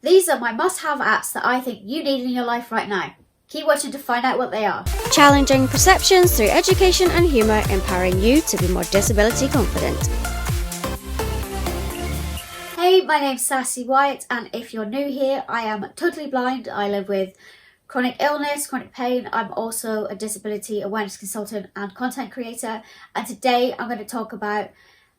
These are my must-have apps that I think you need in your life right now. Keep watching to find out what they are. Challenging perceptions through education and humour, empowering you to be more disability confident. Hey, my name's Sassy Wyatt, and if you're new here, I am totally blind. I live with chronic illness, chronic pain. I'm also a disability awareness consultant and content creator, and today I'm going to talk about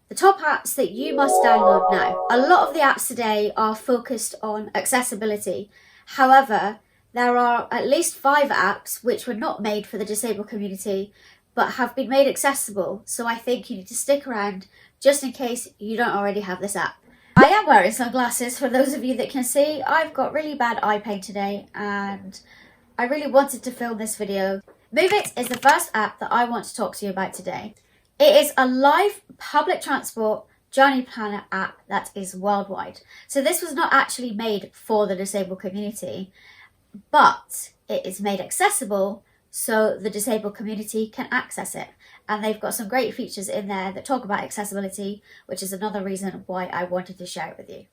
the top apps that you must download now. A lot of the apps today are focused on accessibility. However, there are at least 5 apps which were not made for the disabled community but have been made accessible, so I think you need to stick around just in case you don't already have this app. I am wearing sunglasses for those of you that can see. I've got really bad eye pain today and I really wanted to film this video. Move It is the first app that I want to talk to you about today. It is a live public transport journey planner app that is worldwide. So this was not actually made for the disabled community, but it is made accessible so the disabled community can access it. And they've got some great features in there that talk about accessibility, which is another reason why I wanted to share it with you.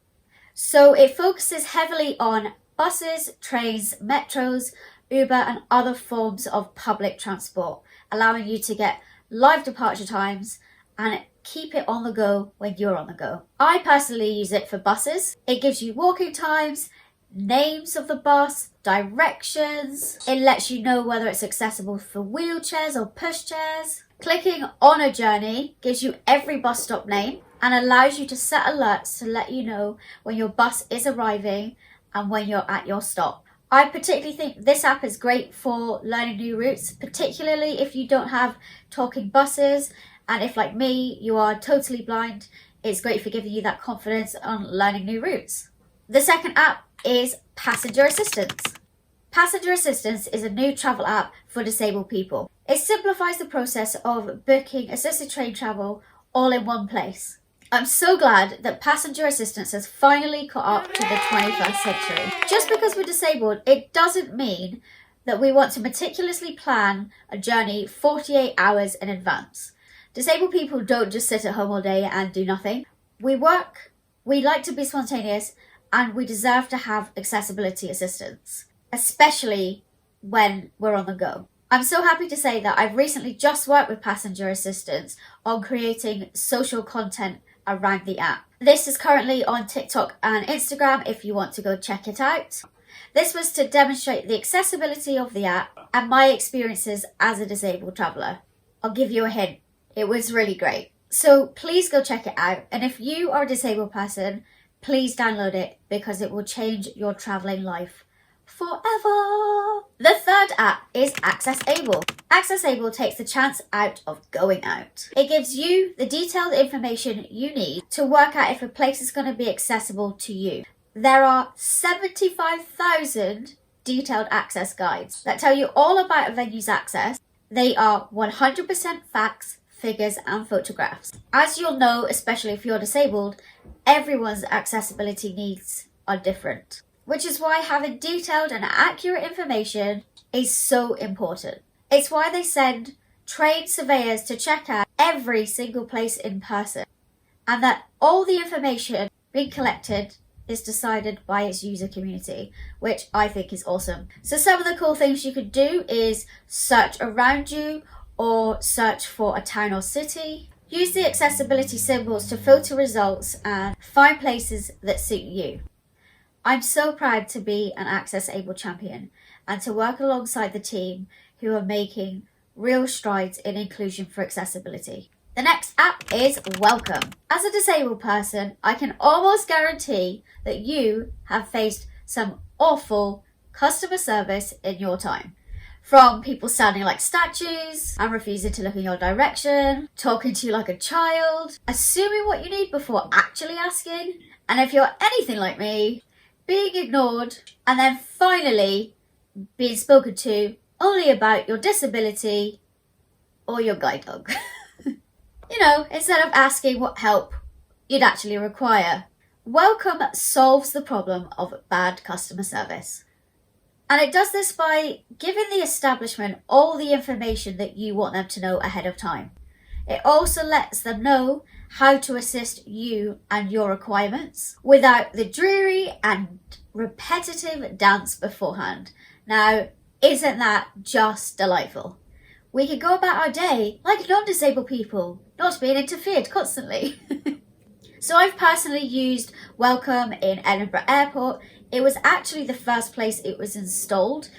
So it focuses heavily on buses, trains, metros, Uber and other forms of public transport, allowing you to get live departure times and keep it on the go when you're on the go. I personally use it for buses. It gives you walking times, names of the bus, directions. It lets you know whether it's accessible for wheelchairs or pushchairs. Clicking on a journey gives you every bus stop name and allows you to set alerts to let you know when your bus is arriving and when you're at your stop. I particularly think this app is great for learning new routes, particularly if you don't have talking buses, and if, like me, you are totally blind. It's great for giving you that confidence on learning new routes. The second app is Passenger Assistance. Passenger Assistance is a new travel app for disabled people. It simplifies the process of booking assisted train travel all in one place. I'm so glad that Passenger Assistance has finally caught up to the 21st century. Just because we're disabled, it doesn't mean that we want to meticulously plan a journey 48 hours in advance. Disabled people don't just sit at home all day and do nothing. We work, we like to be spontaneous, and we deserve to have accessibility assistance, especially when we're on the go. I'm so happy to say that I've recently just worked with Passenger Assistance on creating social content around the app. This is currently on TikTok and Instagram if you want to go check it out. This was to demonstrate the accessibility of the app and my experiences as a disabled traveller. I'll give you a hint, it was really great. So please go check it out, and if you are a disabled person, please download it because it will change your travelling life forever. The third app is AccessAble. AccessAble takes the chance out of going out. It gives you the detailed information you need to work out if a place is going to be accessible to you. There are 75,000 detailed access guides that tell you all about a venue's access. They are 100% facts, figures and photographs. As you'll know, especially if you're disabled, everyone's accessibility needs are different, which is why having detailed and accurate information is so important. It's why they send trained surveyors to check out every single place in person, and that all the information being collected is decided by its user community, which I think is awesome. So some of the cool things you could do is search around you or search for a town or city. Use the accessibility symbols to filter results and find places that suit you. I'm so proud to be an AccessAble champion and to work alongside the team who are making real strides in inclusion for accessibility. The next app is Welcome. As a disabled person, I can almost guarantee that you have faced some awful customer service in your time. From people standing like statues and refusing to look in your direction, talking to you like a child, assuming what you need before actually asking, and if you're anything like me, being ignored, and then finally being spoken to only about your disability or your guide dog. You know, instead of asking what help you'd actually require. Welcome solves the problem of bad customer service. And it does this by giving the establishment all the information that you want them to know ahead of time. It also lets them know how to assist you and your requirements without the dreary and repetitive dance beforehand. Now, isn't that just delightful? We could go about our day like non-disabled people, not being interfered constantly. So I've personally used Welcome in Edinburgh Airport. It was actually the first place it was installed,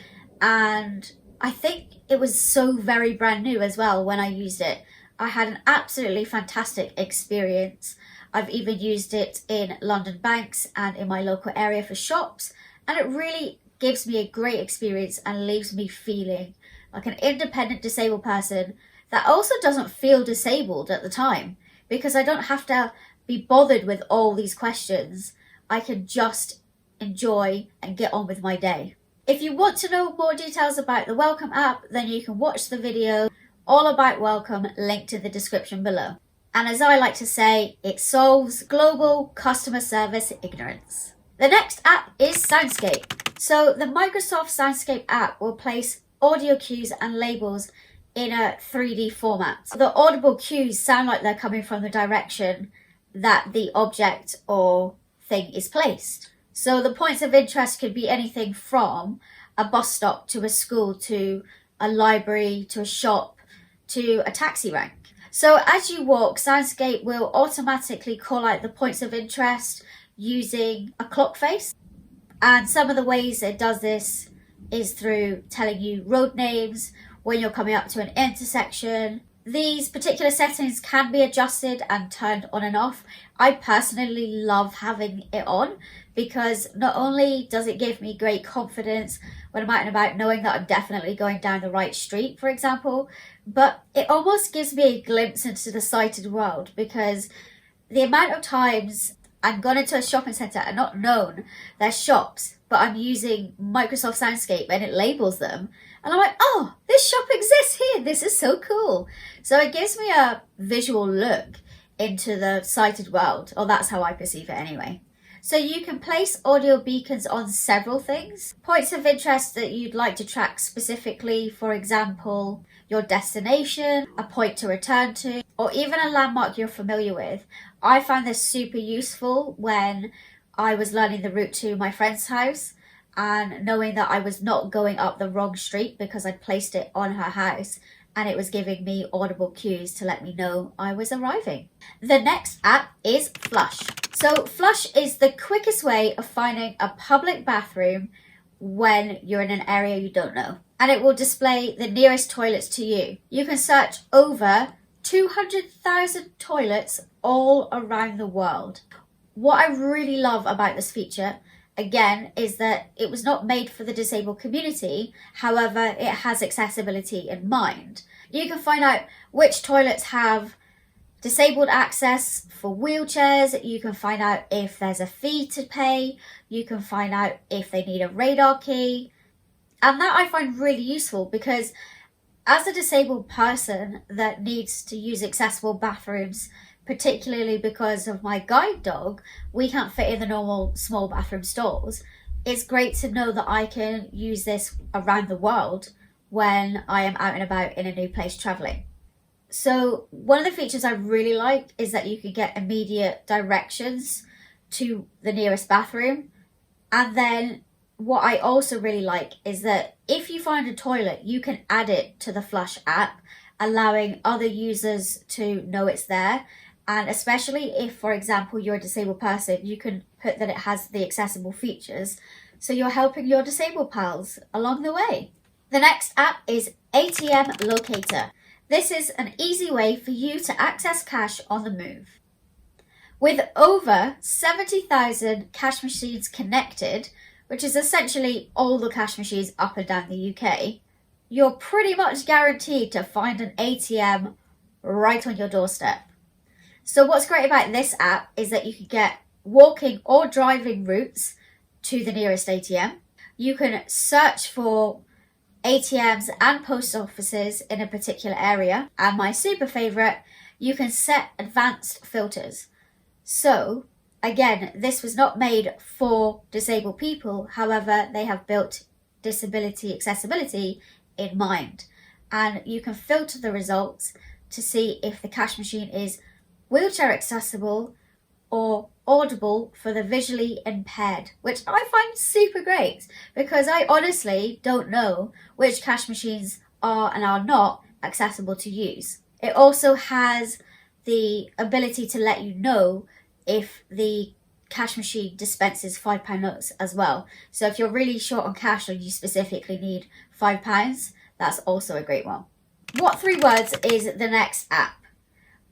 and I think it was so very brand new as well when I used it. I had an absolutely fantastic experience. I've even used it in London banks and in my local area for shops, and it really gives me a great experience and leaves me feeling like an independent disabled person that also doesn't feel disabled at the time, because I don't have to be bothered with all these questions. I can just enjoy and get on with my day. If you want to know more details about the Welcome app, then you can watch the video all about Welcome linked in the description below. And as I like to say, it solves global customer service ignorance. The next app is Soundscape. So the Microsoft Soundscape app will place audio cues and labels in a 3D format. The audible cues sound like they're coming from the direction that the object or thing is placed. So the points of interest could be anything from a bus stop to a school to a library to a shop to a taxi rank. So as you walk, Soundscape will automatically call out the points of interest using a clock face. And some of the ways it does this is through telling you road names when you're coming up to an intersection. These particular settings can be adjusted and turned on and off. I personally love having it on because not only does it give me great confidence when I'm out and about knowing that I'm definitely going down the right street, for example, but it almost gives me a glimpse into the sighted world, because the amount of times I've gone into a shopping centre and not known they're shops, but I'm using Microsoft Soundscape and it labels them. And I'm like, oh, this shop exists here. This is so cool. So it gives me a visual look into the sighted world, or that's how I perceive it anyway. So you can place audio beacons on several things. Points of interest that you'd like to track specifically, for example, your destination, a point to return to, or even a landmark you're familiar with. I found this super useful when I was learning the route to my friend's house, and knowing that I was not going up the wrong street because I'd placed it on her house, and it was giving me audible cues to let me know I was arriving. The next app is Flush. So Flush is the quickest way of finding a public bathroom when you're in an area you don't know, and it will display the nearest toilets to you. You can search over 200,000 toilets all around the world. What I really love about this feature, again, is that it was not made for the disabled community. However, it has accessibility in mind. You can find out which toilets have disabled access for wheelchairs. You can find out if there's a fee to pay. You can find out if they need a radar key. And that I find really useful, because as a disabled person that needs to use accessible bathrooms, particularly because of my guide dog, we can't fit in the normal small bathroom stalls. It's great to know that I can use this around the world when I am out and about in a new place traveling. So one of the features I really like is that you can get immediate directions to the nearest bathroom. And then what I also really like is that if you find a toilet, you can add it to the Flush app, allowing other users to know it's there. And especially if, for example, you're a disabled person, you can put that it has the accessible features, so you're helping your disabled pals along the way. The next app is ATM Locator. This is an easy way for you to access cash on the move. With over 70,000 cash machines connected, which is essentially all the cash machines up and down the UK, you're pretty much guaranteed to find an ATM right on your doorstep. So what's great about this app is that you can get walking or driving routes to the nearest ATM. You can search for ATMs and post offices in a particular area. And my super favourite, you can set advanced filters. So again, this was not made for disabled people. However, they have built disability accessibility in mind. And you can filter the results to see if the cash machine is wheelchair accessible or Audible for the visually impaired, which I find super great because I honestly don't know which cash machines are and are not accessible to use. It also has the ability to let you know if the cash machine dispenses £5 notes as well. So if you're really short on cash or you specifically need £5, that's also a great one. What 3 words is the next app?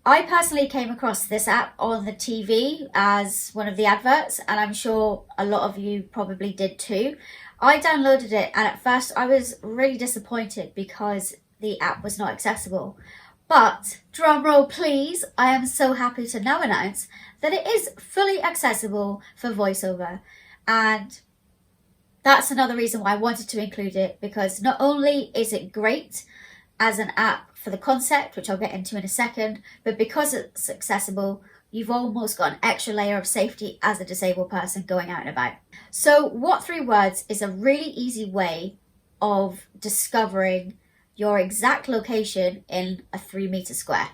I personally came across this app on the TV as one of the adverts, and I'm sure a lot of you probably did too. I downloaded it, and at first I was really disappointed because the app was not accessible. But, drumroll please, I am so happy to now announce that it is fully accessible for voiceover. And that's another reason why I wanted to include it, because not only is it great as an app for the concept, which I'll get into in a second, but because it's accessible, you've almost got an extra layer of safety as a disabled person going out and about. So what 3 words is a really easy way of discovering your exact location in a 3-meter square.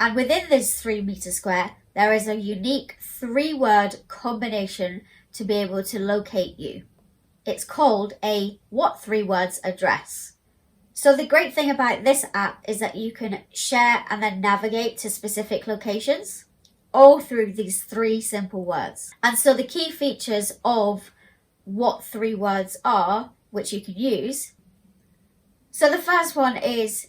And within this 3-meter square, there is a unique 3-word combination to be able to locate you. It's called a what 3 words address. So the great thing about this app is that you can share and then navigate to specific locations, all through these 3 simple words. And so the key features of what 3 words are, which you can use. So the first one is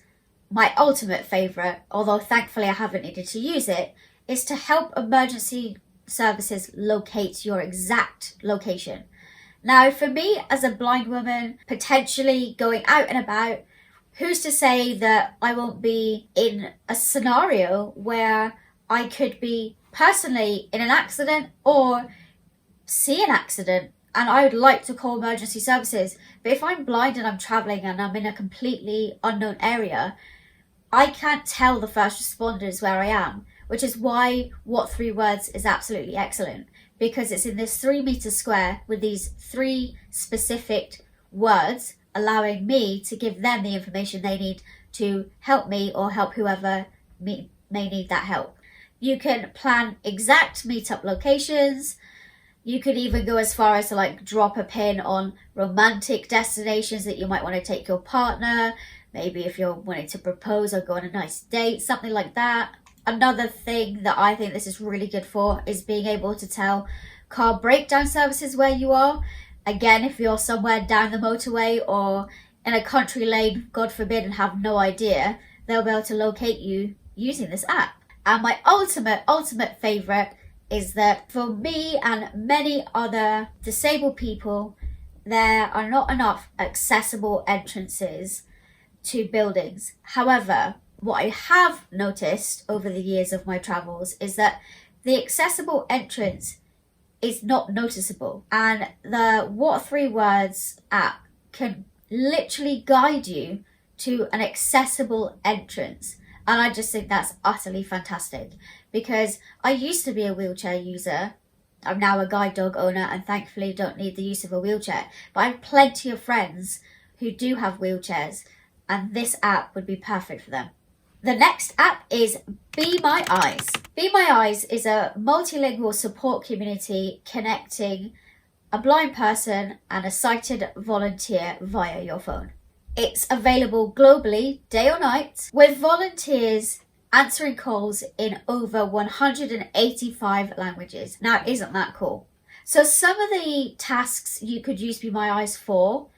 my ultimate favourite, although thankfully I haven't needed to use it, is to help emergency services locate your exact location. Now for me as a blind woman, potentially going out and about, who's to say that I won't be in a scenario where I could be personally in an accident or see an accident and I would like to call emergency services. But if I'm blind and I'm travelling and I'm in a completely unknown area, I can't tell the first responders where I am, which is why what 3 words is absolutely excellent, because it's in this 3-meter square with these 3 specific words, allowing me to give them the information they need to help me or help whoever may need that help. You can plan exact meetup locations. You could even go as far as to drop a pin on romantic destinations that you might want to take your partner. Maybe if you're wanting to propose or go on a nice date, something like that. Another thing that I think this is really good for is being able to tell car breakdown services where you are. Again, if you're somewhere down the motorway or in a country lane, God forbid, and have no idea, they'll be able to locate you using this app. And my ultimate favourite is that for me and many other disabled people, there are not enough accessible entrances to buildings. However, what I have noticed over the years of my travels is that the accessible entrance is not noticeable, and the What 3 Words app can literally guide you to an accessible entrance. And I just think that's utterly fantastic, because I used to be a wheelchair user. I'm now a guide dog owner and thankfully don't need the use of a wheelchair, but I have plenty of friends who do have wheelchairs, and this app would be perfect for them. The next app is Be My Eyes. Be My Eyes is a multilingual support community connecting a blind person and a sighted volunteer via your phone. It's available globally, day or night, with volunteers answering calls in over 185 languages. Now, isn't that cool? So some of the tasks you could use Be My Eyes for,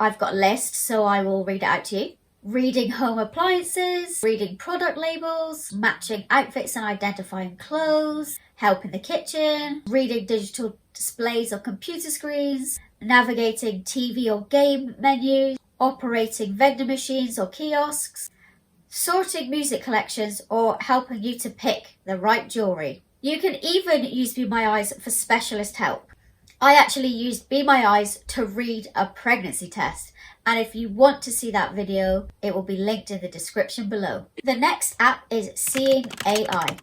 I've got a list, so I will read it out to you. Reading home appliances, reading product labels, matching outfits and identifying clothes, help in the kitchen, reading digital displays or computer screens, navigating TV or game menus, operating vending machines or kiosks, sorting music collections, or helping you to pick the right jewellery. You can even use Be My Eyes for specialist help. I actually used Be My Eyes to read a pregnancy test, and if you want to see that video, it will be linked in the description below. The next app is Seeing AI.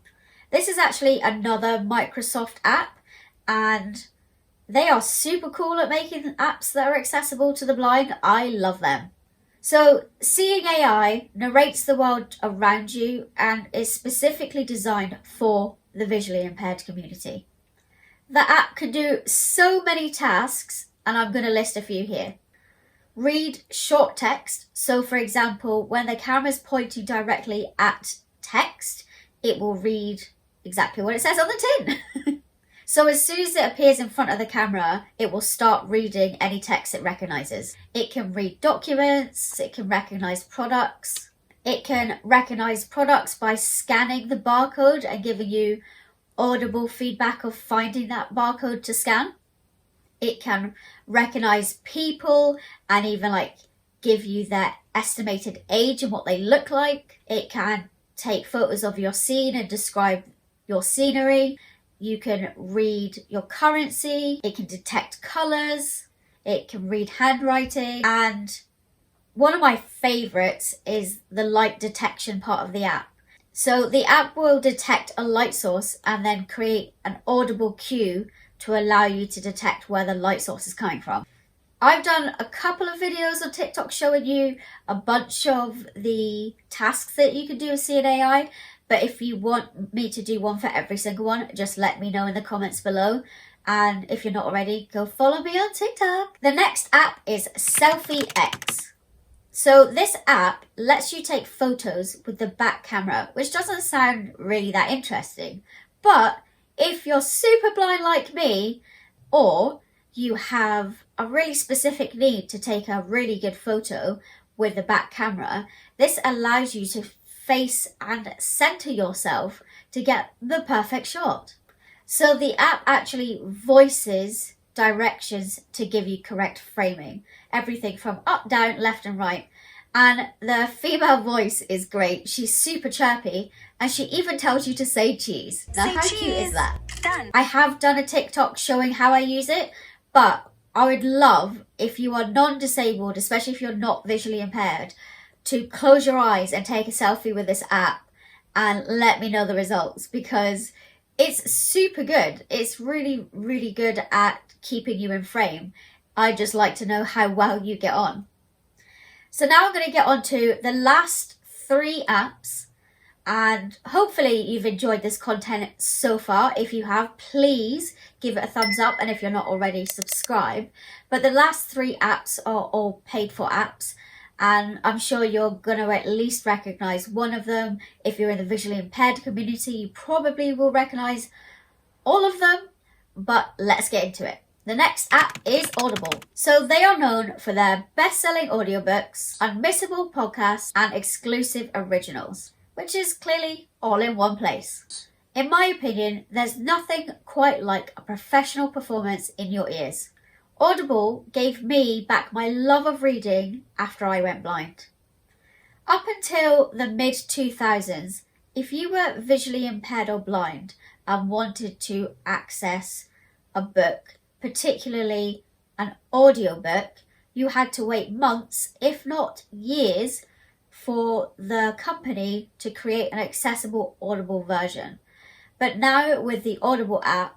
This is actually another Microsoft app, and they are super cool at making apps that are accessible to the blind. I love them. So Seeing AI narrates the world around you and is specifically designed for the visually impaired community. The app can do so many tasks, and I'm going to list a few here. Read short text. So for example, when the camera is pointing directly at text, it will read exactly what it says on the tin. So as soon as it appears in front of the camera, it will start reading any text it recognizes. It can read documents, it can recognize products. It can recognize products by scanning the barcode and giving you audible feedback of finding that barcode to scan. It can recognize people and even give you their estimated age and what they look like. It can take photos of your scene and describe your scenery. You can read your currency. It can detect colors. It can read handwriting. And one of my favorites is the light detection part of the app. So the app will detect a light source and then create an audible cue to allow you to detect where the light source is coming from. I've done a couple of videos on TikTok showing you a bunch of the tasks that you can do with Seeing AI, but if you want me to do one for every single one, just let me know in the comments below. And if you're not already, go follow me on TikTok. The next app is Selfie X. So this app lets you take photos with the back camera, which doesn't sound really that interesting. But if you're super blind like me, or you have a really specific need to take a really good photo with the back camera, this allows you to face and center yourself to get the perfect shot. So the app actually voices directions to give you correct framing. Everything from up, down, left and right. And the female voice is great. She's super chirpy and she even tells you to say cheese. Now how cute is that? Done. I have done a TikTok showing how I use it, but I would love if you are non-disabled, especially if you're not visually impaired, to close your eyes and take a selfie with this app and let me know the results, because it's super good. It's really, really good at keeping you in frame. I just like to know how well you get on. So now I'm going to get on to the last 3 apps, and hopefully you've enjoyed this content so far. If you have, please give it a thumbs up, and if you're not already, subscribe. But the last 3 apps are all paid for apps, and I'm sure you're going to at least recognize one of them. If you're in the visually impaired community, you probably will recognize all of them, but let's get into it. The next app is Audible. So they are known for their best-selling audiobooks, unmissable podcasts, and exclusive originals, which is clearly all in one place. In my opinion, there's nothing quite like a professional performance in your ears. Audible gave me back my love of reading after I went blind. Up until the mid-2000s, if you were visually impaired or blind and wanted to access a book, particularly an audiobook, you had to wait months, if not years, for the company to create an accessible Audible version. But now with the Audible app,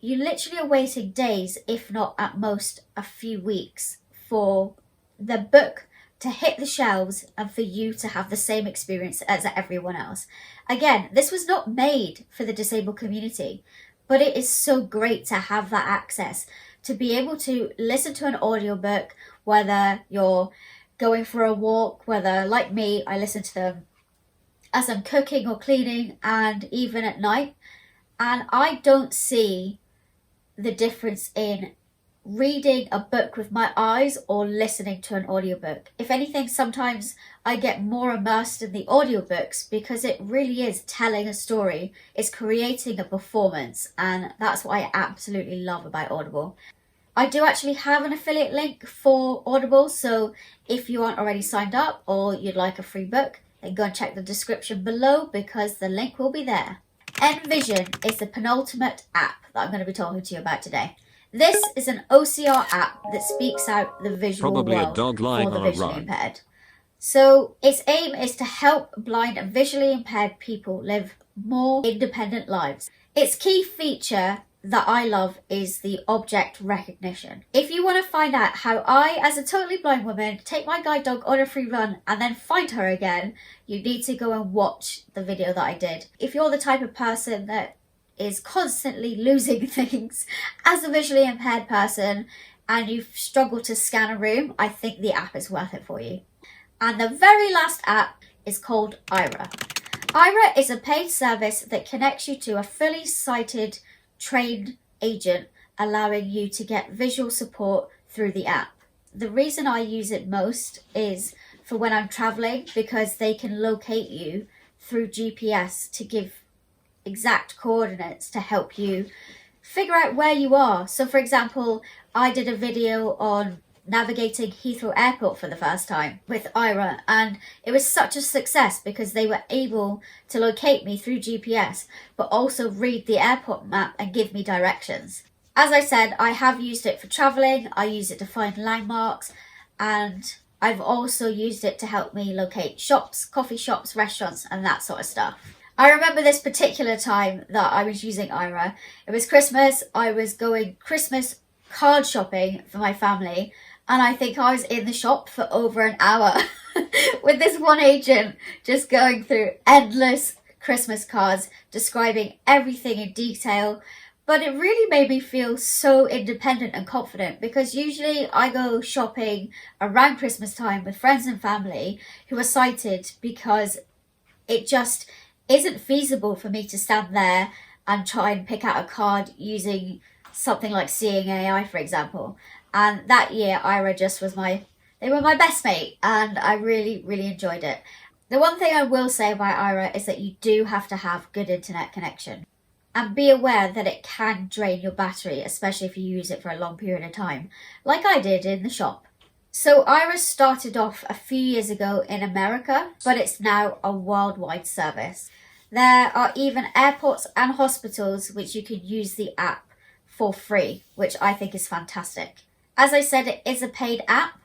you literally are waiting days, if not at most a few weeks, for the book to hit the shelves and for you to have the same experience as everyone else. Again, this was not made for the disabled community, but it is so great to have that access, to be able to listen to an audiobook, whether you're going for a walk, whether, like me, I listen to them as I'm cooking or cleaning, and even at night. And I don't see the difference in reading a book with my eyes or listening to an audiobook. If anything, sometimes I get more immersed in the audiobooks because it really is telling a story. It's creating a performance, and that's what I absolutely love about Audible. I do actually have an affiliate link for Audible, so if you aren't already signed up or you'd like a free book, then go and check the description below because the link will be there. Envision is the penultimate app that I'm going to be talking to you about today. This is an OCR app that speaks out the visual Probably a world dog lying for the on a visually rug. impaired. So its aim is to help blind and visually impaired people live more independent lives. Its key feature that I love is the object recognition. If you want to find out how I, as a totally blind woman, take my guide dog on a free run and then find her again, you need to go and watch the video that I did. If you're the type of person that is constantly losing things as a visually impaired person and you struggle to scan a room, I think the app is worth it for you. And the very last app is called Aira. Aira is a paid service that connects you to a fully sighted trained agent, allowing you to get visual support through the app. The reason I use it most is for when I'm traveling, because they can locate you through GPS to give exact coordinates to help you figure out where you are. So for example, I did a video on navigating Heathrow Airport for the first time with Aira, and it was such a success because they were able to locate me through GPS but also read the airport map and give me directions. As I said, I have used it for travelling, I use it to find landmarks, and I've also used it to help me locate shops, coffee shops, restaurants and that sort of stuff. I remember this particular time that I was using Aira. It was Christmas, I was going Christmas card shopping for my family, and I think I was in the shop for over an hour with this one agent just going through endless Christmas cards, describing everything in detail. But it really made me feel so independent and confident, because usually I go shopping around Christmas time with friends and family who are sighted, because it just isn't feasible for me to stand there and try and pick out a card using something like Seeing AI, for example. And that year, Aira just was they were my best mate, and I really, really enjoyed it. The one thing I will say about Aira is that you do have to have good internet connection. And be aware that it can drain your battery, especially if you use it for a long period of time, like I did in the shop. So Aira started off a few years ago in America, but it's now a worldwide service. There are even airports and hospitals which you can use the app for free, which I think is fantastic. As I said, it is a paid app,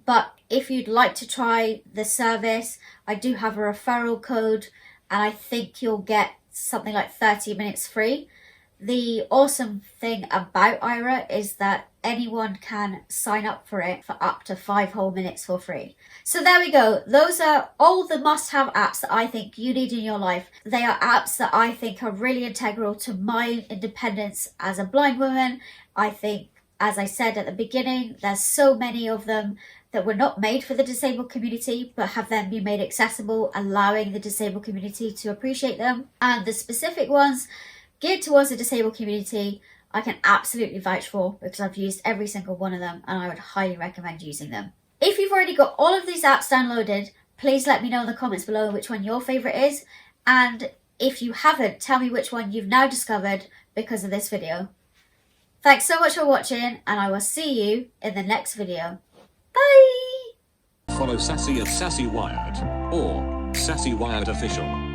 but if you'd like to try the service, I do have a referral code, and I think you'll get something like 30 minutes free. The awesome thing about Aira is that anyone can sign up for it for up to 5 whole minutes for free. So there we go. Those are all the must-have apps that I think you need in your life. They are apps that I think are really integral to my independence as a blind woman. I think, as I said at the beginning, there's so many of them that were not made for the disabled community, but have then been made accessible, allowing the disabled community to appreciate them. And the specific ones geared towards the disabled community, I can absolutely vouch for, because I've used every single one of them, and I would highly recommend using them. If you've already got all of these apps downloaded, please let me know in the comments below which one your favourite is. And if you haven't, tell me which one you've now discovered because of this video. Thanks so much for watching, and I will see you in the next video. Bye! Follow Sassy at Sassy Wyatt or Sassy Wyatt Official.